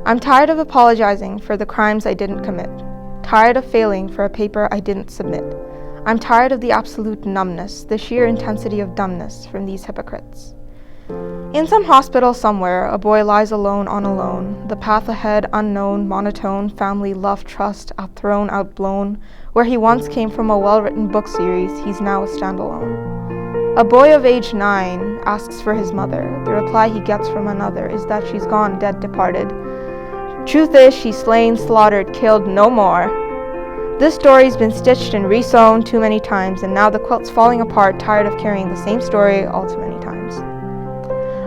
I'm tired of apologizing for the crimes I didn't commit. Tired of failing for a paper I didn't submit. I'm tired of the absolute numbness, the sheer intensity of dumbness from these hypocrites. In some hospital somewhere, a boy lies alone on a lone, the path ahead unknown, monotone, family, love, trust, outthrown, outblown. Where he once came from a well-written book series, he's now a standalone. A boy of age 9 asks for his mother. The reply he gets from another is that she's gone, dead, departed. Truth is, she's slain, slaughtered, killed, no more. This story's been stitched and resewn too many times, and now the quilt's falling apart, tired of carrying the same story all too many times.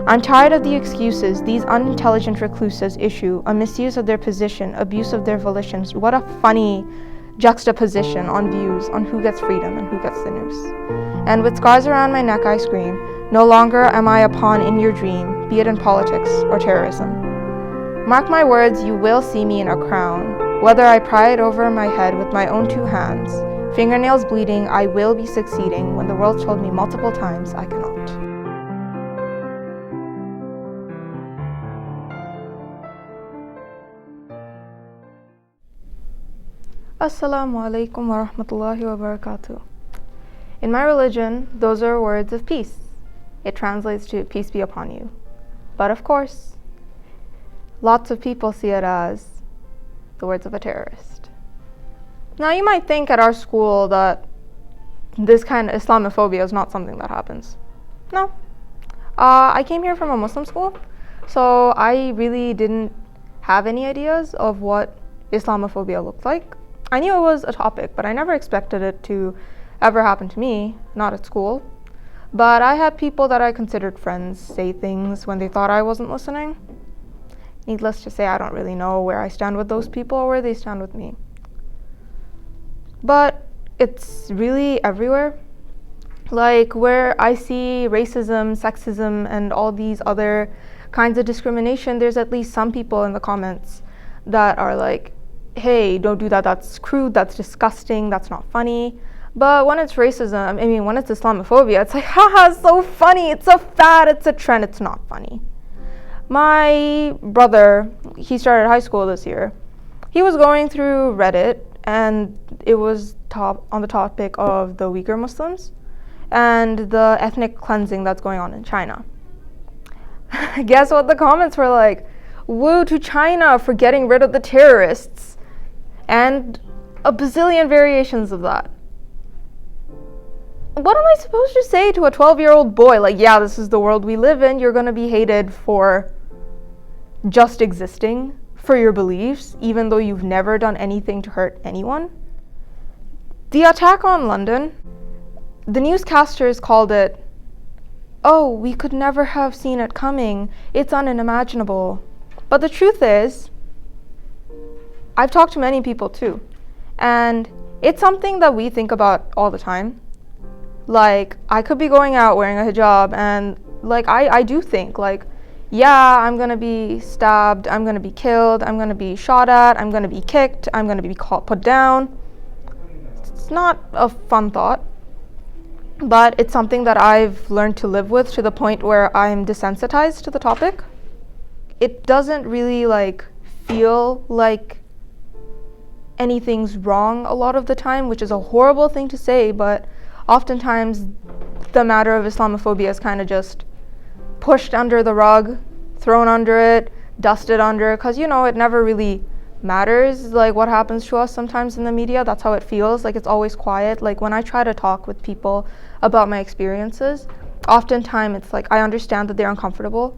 I'm tired of the excuses these unintelligent recluses issue, a misuse of their position, abuse of their volitions. What a funny juxtaposition on views on who gets freedom and who gets the noose. And with scars around my neck, I scream, no longer am I a pawn in your dream, be it in politics or terrorism. Mark my words, you will see me in a crown, whether I pry it over my head with my own 2 hands. Fingernails bleeding, I will be succeeding when the world told me multiple times I cannot. Assalamu alaikum wa rahmatullahi wa barakatuh. In my religion, those are words of peace. It translates to peace be upon you. But of course, lots of people see it as the words of a terrorist. Now you might think at our school that this kind of Islamophobia is not something that happens. No. I came here from a Muslim school, so I really didn't have any ideas of what Islamophobia looked like. I knew it was a topic, but I never expected it to ever happen to me, not at school. But I had people that I considered friends say things when they thought I wasn't listening. Needless to say, I don't really know where I stand with those people or where they stand with me. But it's really everywhere. Like where I see racism, sexism, and all these other kinds of discrimination, there's at least some people in the comments that are like, hey, don't do that, that's crude, that's disgusting, that's not funny. But when it's racism, when it's Islamophobia, it's like, haha, it's so funny, it's a fad, it's a trend, it's not funny. My brother, he started high school this year. He was going through Reddit, and it was on the topic of the Uyghur Muslims and the ethnic cleansing that's going on in China. Guess what the comments were like? Woo to China for getting rid of the terrorists. And a bazillion variations of that. What am I supposed to say to a 12-year-old boy? Like, yeah, this is the world we live in. You're going to be hated for just existing, for your beliefs, even though you've never done anything to hurt anyone. The attack on London, the newscasters called it, oh, we could never have seen it coming. It's unimaginable. But the truth is, I've talked to many people too, and it's something that we think about all the time. Like, I could be going out wearing a hijab, and like I do think like, yeah, I'm gonna be stabbed, I'm gonna be killed, I'm gonna be shot at, I'm gonna be kicked, I'm gonna be put down. It's not a fun thought, but it's something that I've learned to live with to the point where I'm desensitized to the topic. It doesn't really like feel like anything's wrong a lot of the time, which is a horrible thing to say, but oftentimes the matter of Islamophobia is kind of just pushed under the rug, thrown under it, dusted under, because it never really matters like what happens to us sometimes in the media. That's how it feels, like it's always quiet. Like when I try to talk with people about my experiences, oftentimes it's like I understand that they're uncomfortable.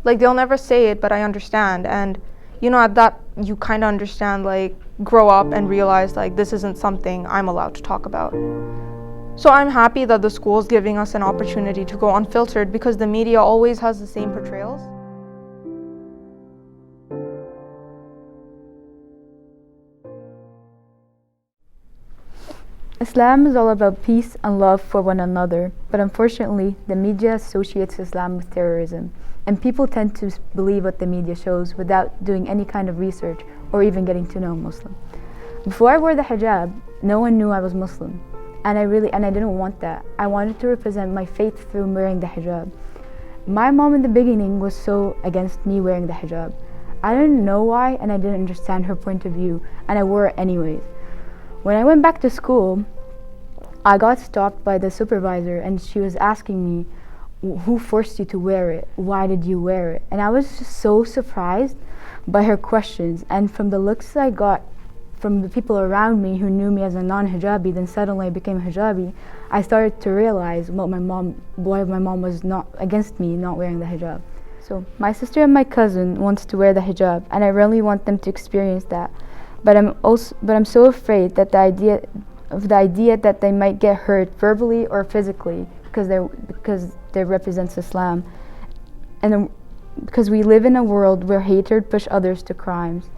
Like they'll never say it, but I understand, and at that you kind of understand, like grow up and realize like this isn't something I'm allowed to talk about. So I'm happy that the school's giving us an opportunity to go unfiltered, because the media always has the same portrayals. Islam is all about peace and love for one another, but unfortunately, the media associates Islam with terrorism, and people tend to believe what the media shows without doing any kind of research or even getting to know a Muslim. Before I wore the hijab, no one knew I was Muslim, and I didn't want that. I wanted to represent my faith through wearing the hijab. My mom in the beginning was so against me wearing the hijab. I didn't know why, and I didn't understand her point of view, and I wore it anyways. When I went back to school, I got stopped by the supervisor, and she was asking me, who forced you to wear it? Why did you wear it? And I was just so surprised by her questions, and from the looks I got from the people around me who knew me as a non-hijabi, then suddenly I became a hijabi, I started to realize why my mom was not against me not wearing the hijab. So my sister and my cousin wants to wear the hijab, and I really want them to experience that. But I'm so afraid that the idea that they might get hurt verbally or physically because they represent Islam, and because we live in a world where hatred push others to crimes.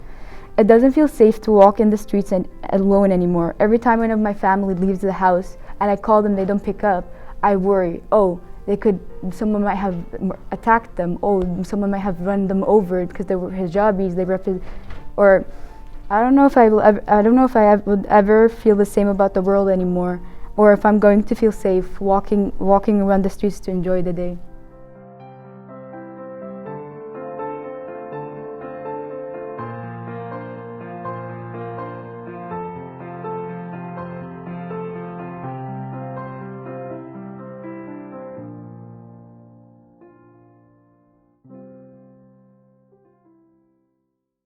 It doesn't feel safe to walk in the streets alone anymore. Every time one of my family leaves the house and I call them, they don't pick up, I worry. Oh, someone might have attacked them. Oh, someone might have run them over because they were hijabis. Or I don't know if I would ever feel the same about the world anymore, or if I'm going to feel safe walking around the streets to enjoy the day.